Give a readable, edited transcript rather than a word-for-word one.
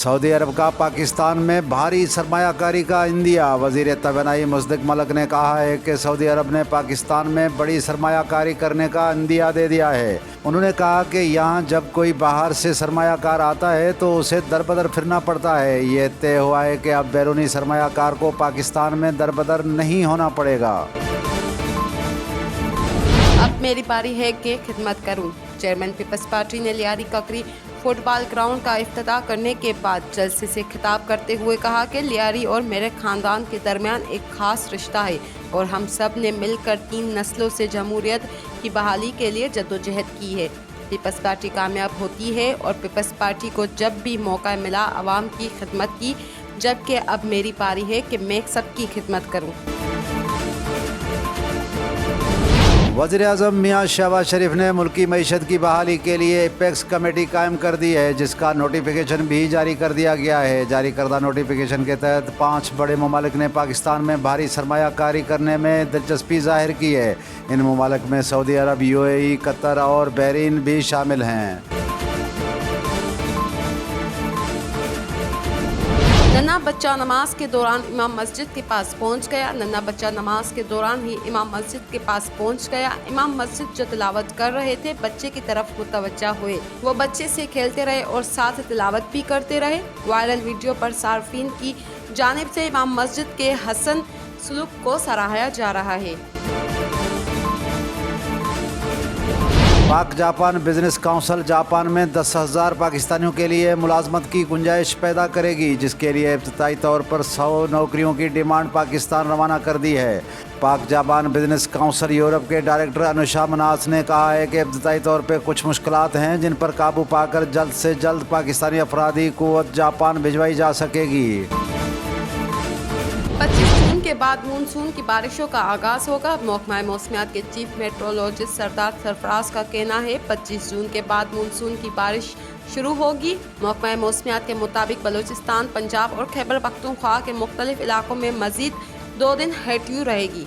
Saudi अरब का पाकिस्तान में भारी सरमायाकारी का इंदिया। वज़ीर तवानाई मुसद्दिक मलिक ने कहा है कि सऊदी अरब ने पाकिस्तान में बड़ी सरमायाकारी करने का इंदिया दे दिया है। उन्होंने कहा कि यहाँ जब कोई बाहर से सरमायाकार आता है तो उसे दरबदर फिरना पड़ता है। ये तय हुआ है कि अब बैरूनी सरमायाकार को पाकिस्तान में दरबदर नहीं होना पड़ेगा। अब मेरी बारी है कि खिदमत करूं। चेयरमैन पीपल्स पार्टी ने लियारी ककरी फुटबॉल ग्राउंड का इफ्तिताह करने के बाद जलसे से खिताब करते हुए कहा कि लियारी और मेरे ख़ानदान के दरमियान एक ख़ास रिश्ता है और हम सब ने मिलकर 3 नस्लों से जमहूरियत की बहाली के लिए जद्दोजहद की है। पीपल्स पार्टी कामयाब होती है और पीपल्स पार्टी को जब भी मौका मिला आवाम की खिदमत की, जबकि अब मेरी बारी है कि मैं सबकी खिदमत करूँ। वज़ीर-ए-आज़म मियां शहबाज शरीफ ने मुल्की मईशत की बहाली के लिए एपेक्स कमेटी कायम कर दी है, जिसका नोटिफिकेशन भी जारी कर दिया गया है। जारी करदा नोटिफिकेशन के तहत 5 बड़े ममालिक ने पाकिस्तान में भारी सरमायाकारी करने में दिलचस्पी जाहिर की है। इन ममालिक में सऊदी अरब, UAE, कतर और बहरीन भी शामिल हैं। नन्हा बच्चा नमाज के दौरान इमाम मस्जिद के पास पहुंच गया। नन्हा बच्चा नमाज के दौरान ही इमाम मस्जिद के पास पहुंच गया। इमाम मस्जिद जो तिलावत कर रहे थे बच्चे की तरफ मुतवज्जा हुए। वो बच्चे से खेलते रहे और साथ तिलावत भी करते रहे। वायरल वीडियो पर सार्फिन की जानिब से इमाम मस्जिद के हसन सलूक को सराहा जा रहा है। पाक जापान बिजनेस काउंसिल जापान में 10,000 पाकिस्तानियों के लिए मुलाजमत की गुंजाइश पैदा करेगी, जिसके लिए इब्तिदाई तौर पर 100 नौकरियों की डिमांड पाकिस्तान रवाना कर दी है। पाक जापान बिजनेस काउंसिल यूरोप के डायरेक्टर अनुषा मनास ने कहा है कि इब्तिदाई तौर पर कुछ मुश्किलात हैं, जिन पर काबू पाकर जल्द से जल्द पाकिस्तानी अफरादी क़ुव्वत जापान भिजवाई जा सकेगी। 25 जून के बाद मानसून की बारिशों का आगाज होगा। महकमा मौसमियात के चीफ मेट्रोलॉजिस्ट सरदार सरफराज का कहना है 25 जून के बाद मानसून की बारिश शुरू होगी। महकमा मौसमियात के मुताबिक बलूचिस्तान, पंजाब और खैबर पख्तूनख्वा के मुख्तलिफ इलाकों में मजीद 2 दिन हेट्यू रहेगी।